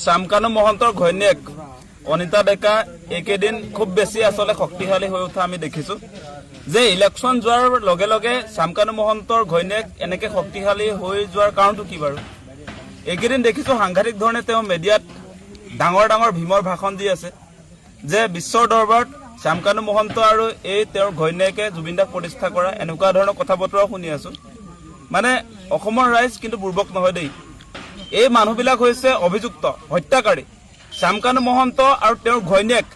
শ্যামকানু মহন্তৰ ঘৈণীয়েক অনিতা ডেকা এইকেইদিন খুব বেছি আসলে শক্তিশালী হৈ উঠা আমি দেখিছো যে ইলেকশন যোৱাৰ লগে লগে শ্যামকানু মহন্তৰ ঘৈণীয়েক এনেকে শক্তিশালী হৈ যোৱাৰ কাৰণটো কি বাৰু এইকেইদিন দেখিছো সাংঘাতিক ধৰণে তেওঁ মিডিয়াত ডাঙৰ ডাঙৰ ভীমৰ ভাষণ দি আছে যে বিশ্বৰ দৰবাৰত শ্যামকানু মহন্ত আৰু এই তেওঁৰ ঘৈণীয়েকে জুবিন দাক প্ৰতিষ্ঠা কৰা এনেকুৱা ধৰণৰ কথা বতৰা শুনি আছো মানে অসমৰ ৰাইজ কিন্তু বুৰ্বক নহয় দেই এই মানুহবিলাক হৈছে অভিযুক্ত হত্যাকাৰী শ্যামকানু মহন্ত আৰু তেওঁৰ ঘৈণীয়েক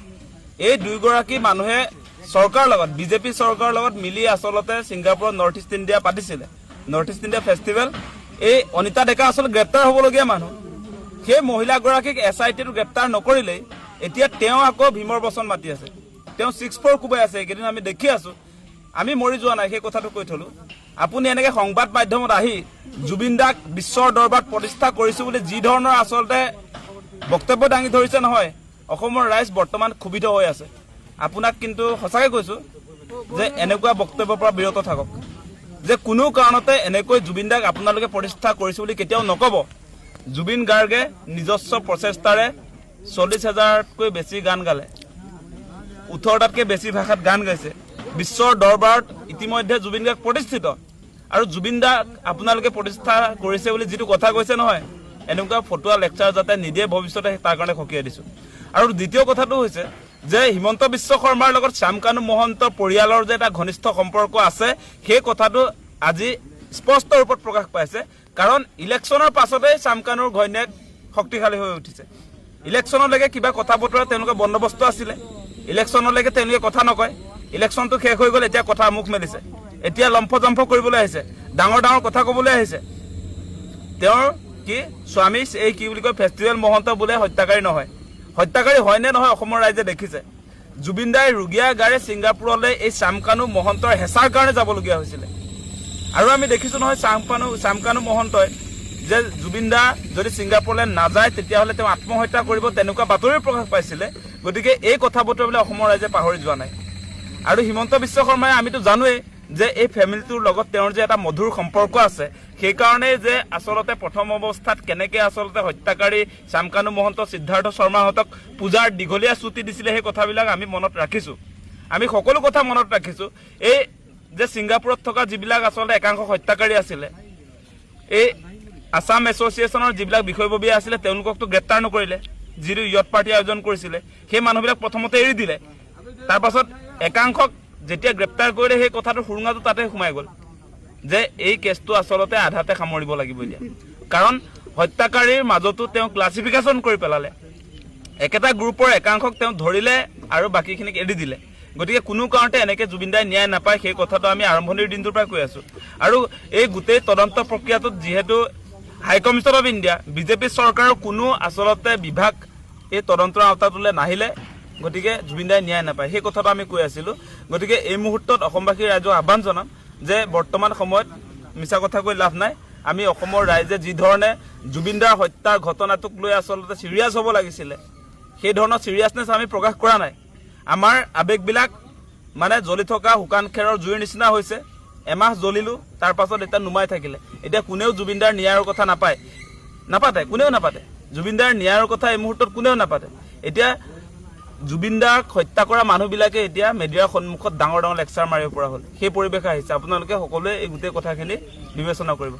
এই দুইগৰাকী মানুহে চৰকাৰ লগত বিজেপি চৰকাৰৰ লগত মিলি আসলতে সিংগাপুৰত নৰ্থ ইষ্ট ইণ্ডিয়া পাতিছিলে নৰ্থ ইষ্ট ইণ্ডিয়া ফেষ্টিভেল এই অনিতা ডেকা আসলে গ্ৰেপ্তাৰ হ'বলগীয়া মানুহ সেই মহিলাগৰাকীক SIT-টো গ্ৰেপ্তাৰ নকৰিলেই এতিয়া তেওঁ আকৌ ভীমৰ বচন মাতি আছে তেওঁ 6-4 কুবাই আছে এইকেইদিন আমি দেখি আছো আমি মৰি যোৱা নাই সেই কথাটো কৈ থলো আপুনি এনেকে সংবাদ মাধ্যমত আহি জুবিন দাক বিশ্বৰ দৰবাৰত প্ৰতিষ্ঠা কৰিছে বুলি যি ধৰণৰ আসলতে বক্তব্য দাঙি ধৰিছে নহয় অসমৰ ৰাইজ বৰ্তমান ক্ষুভিত হৈ আছে আপোনাক কিন্তু সঁচাকৈ কৈছো যে এনেকুৱা বক্তব্যৰ পৰা বিৰত থাকক যে কোনো কাৰণতে এনেকৈ জুবিন দাক আপোনালোকে প্ৰতিষ্ঠা কৰিছে বুলি কেতিয়াও নকব জুবিন গাৰ্গে নিজস্ব প্ৰচেষ্টাৰে 40,000তকৈ বেছি গান গালে 18টাতকৈ বেছি ভাষাত গান গাইছে বিশ্বৰ দৰবাৰত ইতিমধ্যে জুবিন গাৰ্গ প্ৰতিষ্ঠিত আৰু জুবিন দাক আপোনালোকে প্ৰতিষ্ঠা কৰিছে বুলি যিটো কথা কৈছে নহয় এনেকুৱা ফটোৱা লেকচাৰ যাতে নিদিয়ে ভৱিষ্যতে তাৰ কাৰণে খকিয়াই দিছো আৰু দ্বিতীয় কথাটো হৈছে যে হিমন্ত বিশ্ব শৰ্মাৰ লগত শ্যামকানু মহন্ত পৰিয়ালৰ যে এটা ঘনিষ্ঠ সম্পৰ্ক আছে সেই কথাটো আজি স্পষ্ট ৰূপত প্ৰকাশ পাইছে কাৰণ ইলেকশ্যনৰ পাছতে শ্যামকানুৰ ঘৈণীয়েক শক্তিশালী হৈ উঠিছে ইলেকশ্যনলৈকে কিবা কথা বতৰা তেওঁলোকে বন্দবস্ত আছিলে ইলেকশ্যনলৈকে তেওঁলোকে কথা নকয় ইলেকশ্যনটো শেষ হৈ গ'ল এতিয়া কথা মুখ মেলিছে এতিয়া লম্ফজম্ফ কৰিবলৈ আহিছে ডাঙৰ ডাঙৰ কথা ক'বলৈ আহিছে তেওঁৰ কি স্বামী এই কি বুলি কয় ফেষ্টিভেল মহন্ত বোলে হত্যাকাৰী নহয় হত্যাকাৰী হয় নে নহয় অসমৰ ৰাইজে দেখিছে জুবিন দাই ৰুগীয়া গাড়ী ছিংগাপুৰলৈ এই শ্যামকানু মহন্তৰ হেঁচাৰ কাৰণে যাবলগীয়া হৈছিলে আৰু আমি দেখিছো নহয় শ্যামকানু মহন্তই যে জুবিন দা যদি ছিংগাপুৰলৈ নাযায় তেতিয়াহ'লে তেওঁ আত্মহত্যা কৰিব তেনেকুৱা বাতৰি প্ৰকাশ পাইছিলে গতিকে এই কথা বতৰাবিলাক অসমৰ ৰাইজে পাহৰি যোৱা নাই আৰু হিমন্ত বিশ্ব শৰ্মাই আমিতো জানোৱেই যে এই ফেমিলিটোৰ লগত তেওঁৰ যে এটা মধুৰ সম্পৰ্ক আছে সেইকাৰণে যে আসলতে প্ৰথম অৱস্থাত কেনেকৈ আসলতে হত্যাকাৰী শ্যামকানু মহন্ত সিদ্ধাৰ্থ শৰ্মাহঁতক পূজাৰ দীঘলীয়া ছুটি দিছিলে সেই কথাবিলাক আমি মনত ৰাখিছোঁ আমি সকলো কথা মনত ৰাখিছোঁ এই যে ছিংগাপুৰত থকা যিবিলাক আসলতে একাংশ হত্যাকাৰী আছিলে এই আসাম এছ'চিয়েশ্যনৰ যিবিলাক বিষয়ববীয়া আছিলে তেওঁলোককতো গ্ৰেপ্তাৰ নকৰিলে যিটো ইয়ট পাৰ্টি আয়োজন কৰিছিলে সেই মানুহবিলাক প্ৰথমতে এৰি দিলে তাৰপাছত একাংশক যেতিয়া গ্ৰেপ্তাৰ কৰিলে সেই কথাটো সুৰুঙাটো তাতে সোমাই গ'ল যে এই কেছটো আসলতে আধাতে সামৰিব লাগিব এতিয়া কাৰণ হত্যাকাৰীৰ মাজতো তেওঁ ক্লাছিফিকেশ্যন কৰি পেলালে একেটা গ্ৰুপৰ একাংশক তেওঁ ধৰিলে আৰু বাকীখিনিক এৰি দিলে গতিকে কোনো কাৰণতে এনেকৈ জুবিন দাই ন্যায় নাপায় সেই কথাটো আমি আৰম্ভণিৰ দিনটোৰ পৰা কৈ আছোঁ আৰু এই গোটেই তদন্ত প্ৰক্ৰিয়াটোত যিহেতু হাই কমিশ্যন অফ ইণ্ডিয়া বিজেপি চৰকাৰৰ কোনো আসলতে বিভাগ এই তদন্তৰ আওতাটোলৈ নাহিলে গতিকে জুবিন দাই ন্যায় নাপায় সেই কথাটো আমি কৈ আছিলোঁ গতিকে এই মুহূৰ্তত অসমবাসীৰ ৰাইজক আহ্বান জনাম যে বৰ্তমান সময়ত মিছা কথা কৈ লাভ নাই আমি অসমৰ ৰাইজে যি ধৰণে জুবিন দাৰ হত্যাৰ ঘটনাটোক লৈ আসলতে চিৰিয়াছ হ'ব লাগিছিলে সেই ধৰণৰ চিৰিয়াছনেছ আমি প্ৰকাশ কৰা নাই আমাৰ আৱেগবিলাক মানে জ্বলি থকা শুকান খেৰৰ জুইৰ নিচিনা হৈছে এমাহ জ্বলিলোঁ তাৰ পাছত এতিয়া নুমাই থাকিলে এতিয়া কোনেও জুবিন দাৰ ন্যায়ৰ কথা নাপাতে কোনেও নাপাতে জুবিন দাৰ ন্যায়ৰ কথা এই মুহূৰ্তত কোনেও নাপাতে এতিয়া জুবিন দাক হত্যা কৰা মানুহবিলাকে এতিয়া মিডিয়াৰ সন্মুখত ডাঙৰ ডাঙৰ লেকচাৰ মাৰিব পৰা হ'ল সেই পৰিৱেশ আহিছে আপোনালোকে সকলোৱে এই গোটেই কথাখিনি বিবেচনা কৰিব